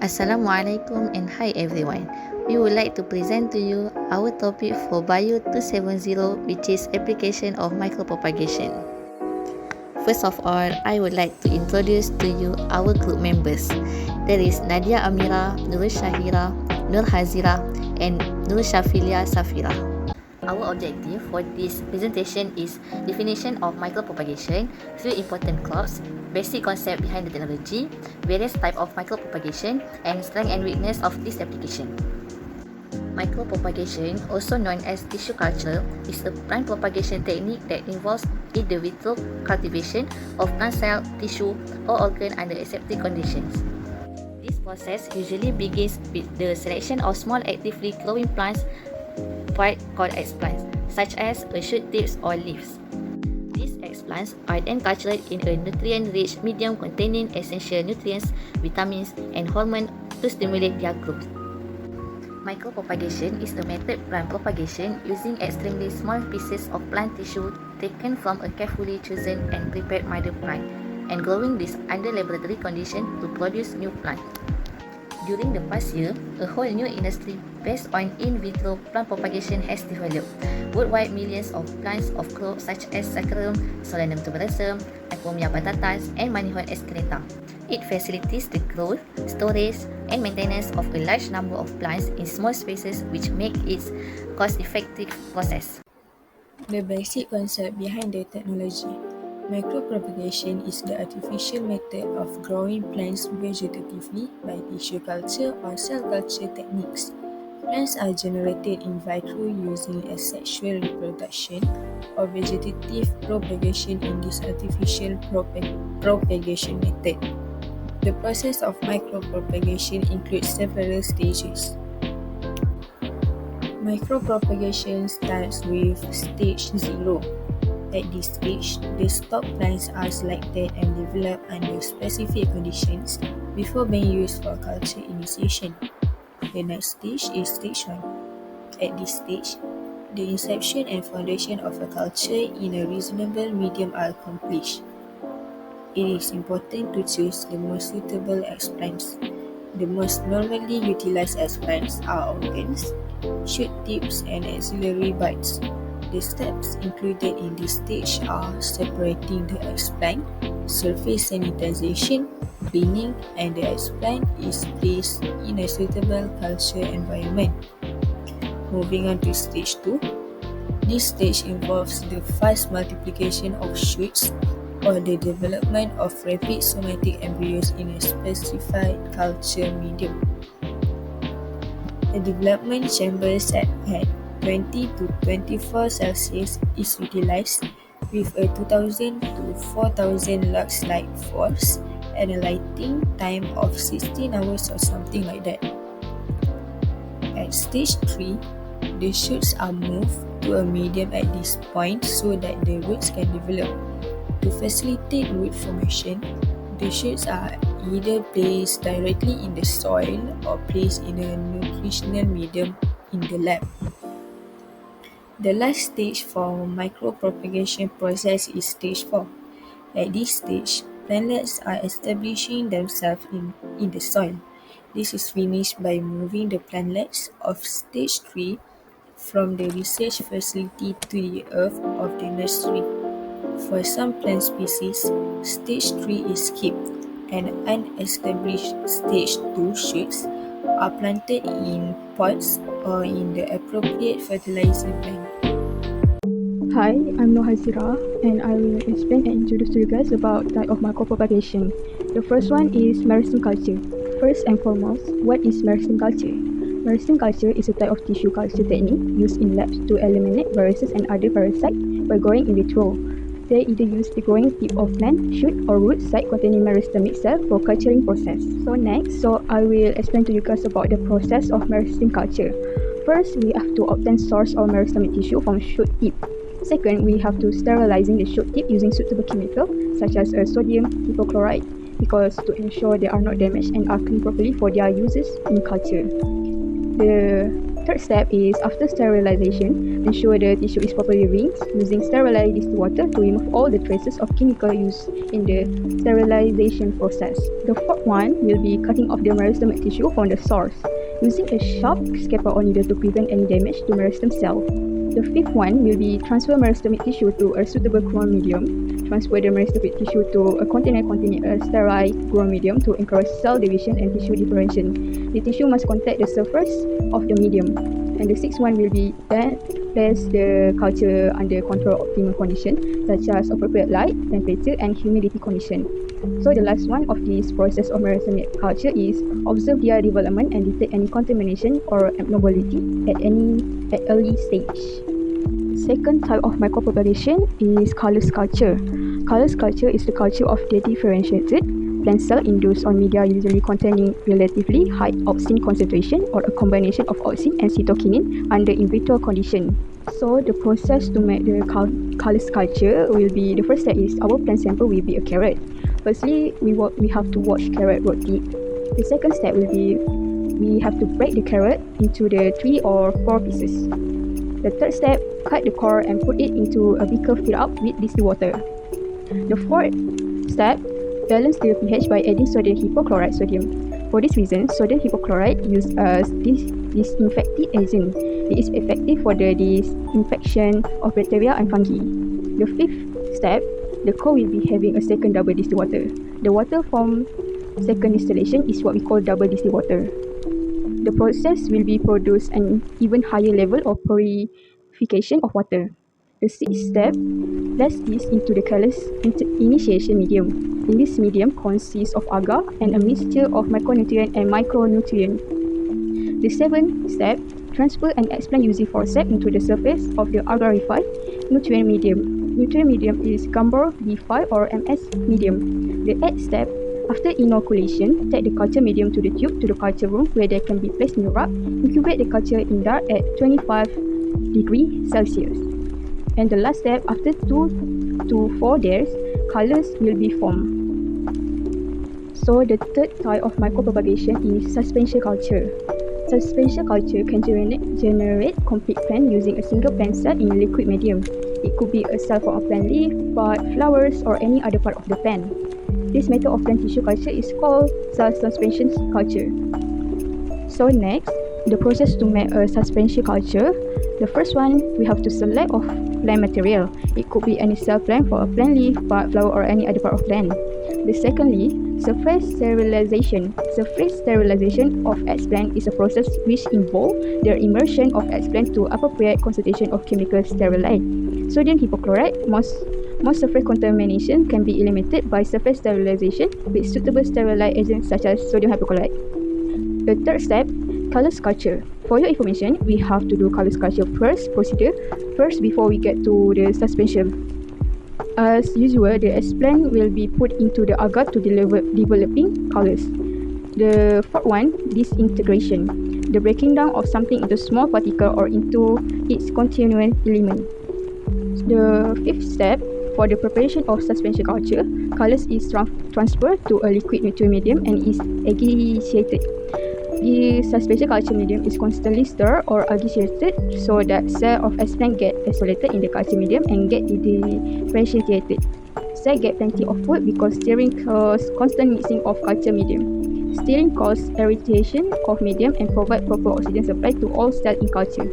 Assalamualaikum and hi everyone. We would like to present to you our topic for BIO270, which is application of micropropagation. First of all, I would like to introduce to you our group members. There is NADIA AMIRAH, NURUL SHAHIRAH, HAZIRAH, and NURUL SHAFILEA. Our objective for this presentation is definition of micropropagation, few important clauses, basic concept behind the technology, various type of micropropagation, and strength and weakness of this application. Micropropagation, also known as tissue culture, is a plant propagation technique that involves in the vitro cultivation of plant cell, tissue, or organ under aseptic conditions. This process usually begins with the selection of small actively growing plants called explants, such as shoot tips or leaves. These explants are then cultured in a nutrient-rich medium containing essential nutrients, vitamins, and hormones to stimulate their growth. Micropropagation is a method plant propagation using extremely small pieces of plant tissue taken from a carefully chosen and prepared mother plant and growing this under laboratory conditions to produce new plant. During the past year, a whole new industry based on in vitro plant propagation has developed. Worldwide, millions of plants of growth such as Saccharum, Solanum tuberosum, Ipomia batatas, and Manihot excreta. It facilitates the growth, storage, and maintenance of a large number of plants in small spaces, which make it cost-effective process. The basic concept behind the technology. Micropropagation is the artificial method of growing plants vegetatively by tissue culture or cell culture techniques. Plants are generated in vitro using asexual reproduction or vegetative propagation in this artificial propagation method. The process of micropropagation includes several stages. Micropropagation starts with stage 0. At this stage, the stock plants are selected and developed under specific conditions before being used for culture initiation. The next stage is stage 1. At this stage, the inception and foundation of a culture in a reasonable medium are accomplished. It is important to choose the most suitable explants. The most normally utilized explants are organs, shoot tips, and axillary buds. The steps included in this stage are separating the explant, surface sanitization, cleaning, and the explant is placed in a suitable culture environment. Moving on to stage 2. This stage involves the fast multiplication of shoots or the development of rapid somatic embryos in a specified culture medium. A development chamber set at 20 to 24 Celsius is utilized with a 2000 to 4000 lux light force and a lighting time of 16 hours or something like that. At stage 3, the shoots are moved to a medium at this point so that the roots can develop. To facilitate root formation, the shoots are either placed directly in the soil or placed in a nutritional medium in the lab. The last stage for micropropagation process is stage 4. At this stage, plantlets are establishing themselves in the soil. This is finished by moving the plantlets of stage 3 from the research facility to the earth of the nursery. For some plant species, stage 3 is skipped and unestablished stage 2 shoots are planted in pots or in the appropriate fertilizer bank. Hi, I'm HAZIRAH and I will explain and introduce to you guys about type of micropropagation. The first one is meristem culture. First and foremost, what is meristem culture? Meristem culture is a type of tissue culture technique used in labs to eliminate viruses and other parasites by growing in vitro. They either use the growing tip of plant, shoot, or root site containing meristemic cell for culturing process. Next, I will explain to you guys about the process of meristem culture. First, we have to obtain source or meristemic tissue from shoot tip. Second, we have to sterilizing the shoot tip using suitable chemical such as sodium hypochlorite because to ensure they are not damaged and are cleaned properly for their uses in culture. The third step is after sterilization, ensure the tissue is properly rinsed using sterilized distilled water to remove all the traces of chemical used in the sterilization process. The fourth one will be cutting off the meristemic tissue from the source using a sharp scalpel or needle to prevent any damage to meristem cell. The fifth one will be transfer meristemic tissue to a suitable grown medium. Transfer the meristemic tissue to a container containing a sterile grown medium to encourage cell division and tissue differentiation. The tissue must contact the surface of the medium. And the sixth one will be then place the culture under control optimal condition such as appropriate light, temperature and humidity condition. So the last one of this process of meristemic culture is observe their development and detect any contamination or abnormality at early stage. Second type of micropropagation is colours culture. Colours culture is the culture of the differentiated plant cell induced on media usually containing relatively high auxin concentration or a combination of auxin and cytokinin under in vitro condition. So the process to make the colours culture will be, the first step is our plant sample will be a carrot. Firstly, we have to wash carrot root tip. The second step will be we have to break the carrot into the 3 or 4 pieces. The third step, cut the core and put it into a beaker filled up with distilled water. The fourth step, balance the pH by adding sodium hypochlorite sodium. For this reason, sodium hypochlorite used as disinfecting agent. It is effective for the disinfection of bacteria and fungi. The fifth step, the core will be having a second double distilled water. The water from second distillation is what we call double distilled water. The process will be produce an even higher level of purification of water. The sixth step, place this into the callus initiation medium. In this medium consists of agar and a mixture of micronutrient and micronutrient. The seventh step, transfer and explant using forceps into the surface of the agarified nutrient medium. Nutrient medium is Gambor B5 or MS medium. The eighth step, after inoculation, take the culture medium to the tube to the culture room where they can be placed in the rug. Incubate the culture in dark at 25 degrees Celsius. And the last step, after 2 to 4 days, colours will be formed. So the third type of micropropagation is suspension culture. Suspension culture can generate complete plant using a single plant cell in liquid medium. It could be a cell from a plant leaf, bud, flowers or any other part of the plant. This method of plant tissue culture is called cell suspension culture. So next, the process to make a suspension culture. The first one, we have to select of plant material. It could be any cell plant for a plant leaf, bud, flower or any other part of plant. The secondly, surface sterilization. Surface sterilization of explant is a process which involves the immersion of explant to appropriate concentration of chemical sterilize. Sodium hypochlorite, most surface contamination can be eliminated by surface sterilization with suitable sterilizing agents such as sodium hypochlorite. The third step, colours culture. For your information, we have to do colours culture first before we get to the suspension. As usual, the explant will be put into the agar to developing colours. The fourth one, disintegration. The breaking down of something into small particle or into its constituent element. The fifth step, for the preparation of suspension culture, colours is transferred to a liquid nutrient medium and is agitated. The suspension culture medium is constantly stirred or agitated so that cells of explant get isolated in the culture medium and get differentiated. Cells get plenty of food because stirring causes constant mixing of culture medium. Stirring causes aeration of medium and provide proper oxygen supply to all cells in culture.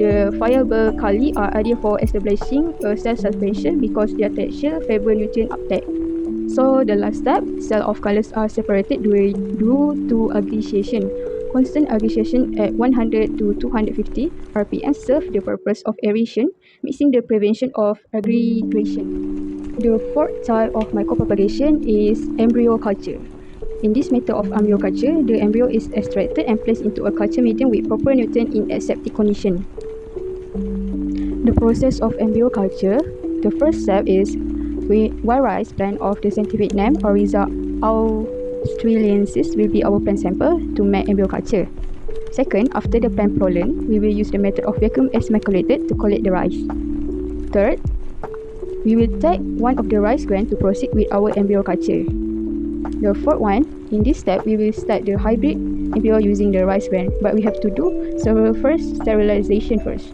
The friable kali are ideal for establishing a cell suspension because their texture favor nutrient uptake. So the last step, cells of colours are separated due to aggregation. Constant aggregation at 100 to 250 rpm serve the purpose of aeration, mixing the prevention of aggregation. The fourth type of micropropagation is embryo culture. In this method of embryo culture, the embryo is extracted and placed into a culture medium with proper nutrient in aseptic condition. The process of embryo culture, the first step is virus plant of the scientific name Oryza australiensis will be our plant sample to make embryo culture. Second, after the plant pollen, we will use the method of vacuum exmaculated to collect the rice. Third, we will take one of the rice grain to proceed with our embryo culture. The fourth one, in this step, we will start the hybrid if you are using the rice bran, but we have to do sterilization first.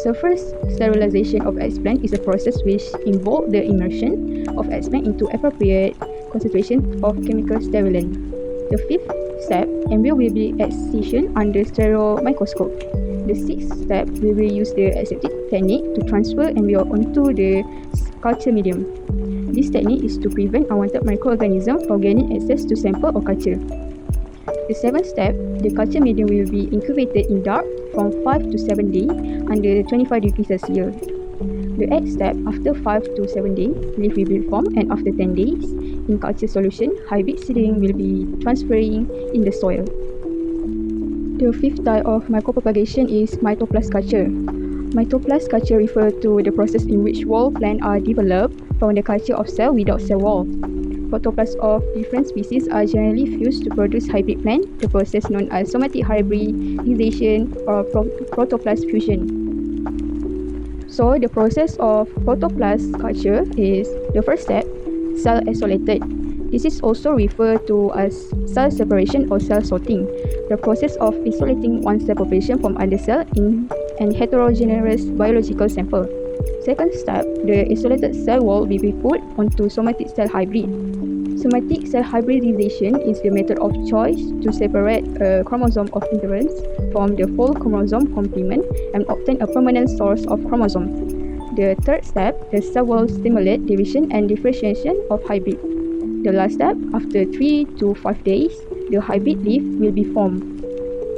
So first, sterilization of eggplant is a process which involves the immersion of eggplant into appropriate concentration of chemical sterilant. The fifth step, embryo will be excision under sterile microscope. The sixth step, we will use the aseptic technique to transfer embryo onto the culture medium. This technique is to prevent unwanted microorganisms from gaining access to sample or culture. The seventh step, the culture medium will be incubated in dark from 5 to 7 days under 25 degrees Celsius. The eighth step, after 5 to 7 days, leaf will be formed, and after 10 days, in culture solution, hybrid seedling will be transferring in the soil. The fifth type of micropropagation is mytoplast culture. Mytoplast culture refers to the process in which wall plants are developed from the culture of cell without cell wall. Protoplasts of different species are generally fused to produce hybrid plant, the process known as somatic hybridization or protoplast fusion. So the process of protoplast culture is the first step, cell isolated. This is also referred to as cell separation or cell sorting, the process of isolating one cell population from other cell in an heterogeneous biological sample. Second step, the isolated cell wall will be put onto somatic cell hybrid. Somatic cell hybridization is the method of choice to separate a chromosome of interest from the full chromosome complement and obtain a permanent source of chromosome. The third step, the cell will stimulate division and differentiation of hybrid. The last step, after 3 to 5 days, the hybrid leaf will be formed.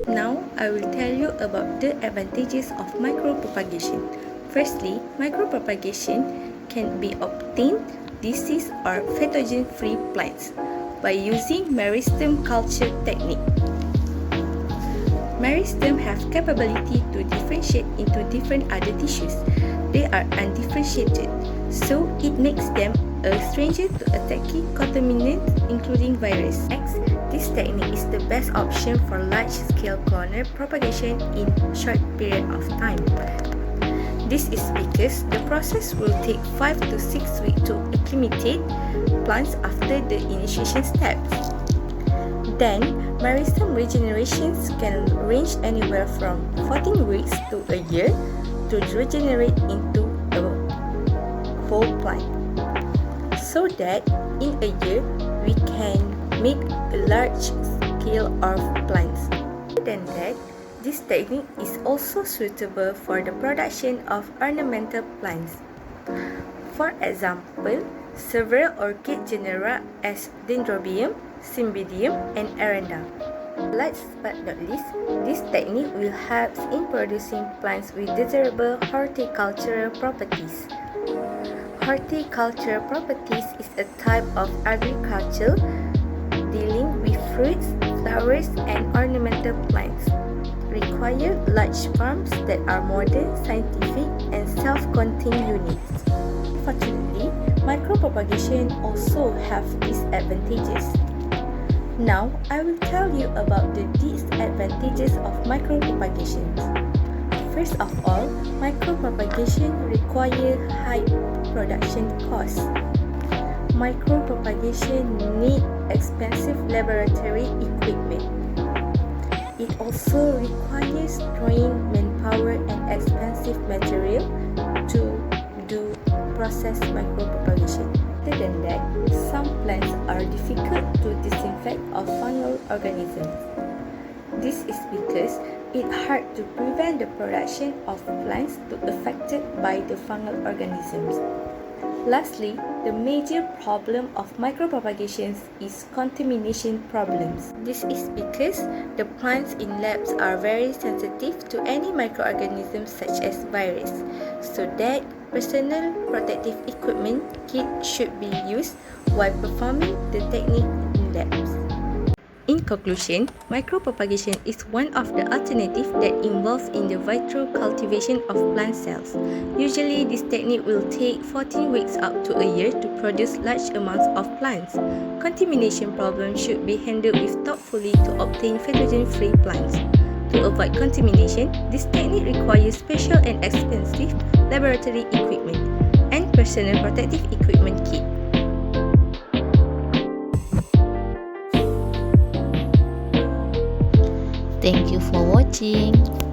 Now, I will tell you about the advantages of micropropagation. Firstly, micropropagation can be obtained disease or pathogen-free plants by using meristem culture technique. Meristem have capability to differentiate into different other tissues. They are undifferentiated, so it makes them a stranger to attacking contaminants including virus. Next, this technique is the best option for large-scale clonal propagation in short period of time. This is because the process will take 5 to 6 weeks to acclimate plants after the initiation steps. Then, meristem regenerations can range anywhere from 14 weeks to a year to regenerate into a full plant. So that in a year, we can make a large scale of plants. Other than that, this technique is also suitable for the production of ornamental plants. For example, several orchid genera as Dendrobium, Cymbidium, and Aranda. Last but not least, this technique will help in producing plants with desirable horticultural properties. Horticultural properties is a type of agriculture dealing with fruits, flowers, and ornamental plants. Require large farms that are modern, scientific, and self-contained units. Fortunately, micropropagation also have disadvantages. Now, I will tell you about the disadvantages of micropropagation. First of all, micropropagation require high production costs. Micropropagation need expensive laboratory equipment. It also requires trained manpower and expensive material to do process micropropagation. Other than that, some plants are difficult to disinfect of fungal organisms. This is because it's hard to prevent the production of plants affected by the fungal organisms. Lastly, the major problem of micropropagations is contamination problems. This is because the plants in labs are very sensitive to any microorganisms such as virus, so that personal protective equipment kit should be used while performing the technique in labs. In conclusion, micropropagation is one of the alternatives that involves in the vitro cultivation of plant cells. Usually, this technique will take 14 weeks up to a year to produce large amounts of plants. Contamination problems should be handled with thoughtfully to obtain pathogen-free plants. To avoid contamination, this technique requires special and expensive laboratory equipment and personal protective equipment kit. Thank you for watching.